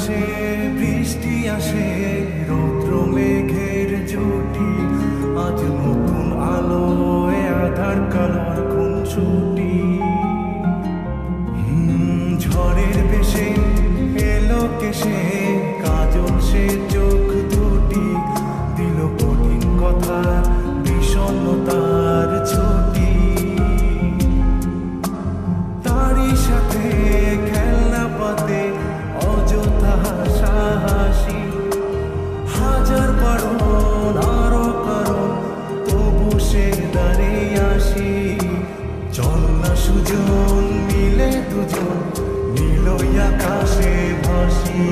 আসে বৃষ্টি আসে রৌদ্র মেঘের জুটি আজ নতুন আলোয় আধার কালার খুনসুটি ঝড়ের বেশে এলো কেসে কাজল সে চোখ দুটি দিল কঠিন কথা বিষণ্ণতার ছুটি তারই সাথে খেলনা পাতে অযথা হাসাহাসি হাজার বারণ আরো কারণ তবু সে দাঁড়িয়ে আসি চল না সুজন মিলে দুজন নীল আকাশে ভাসি।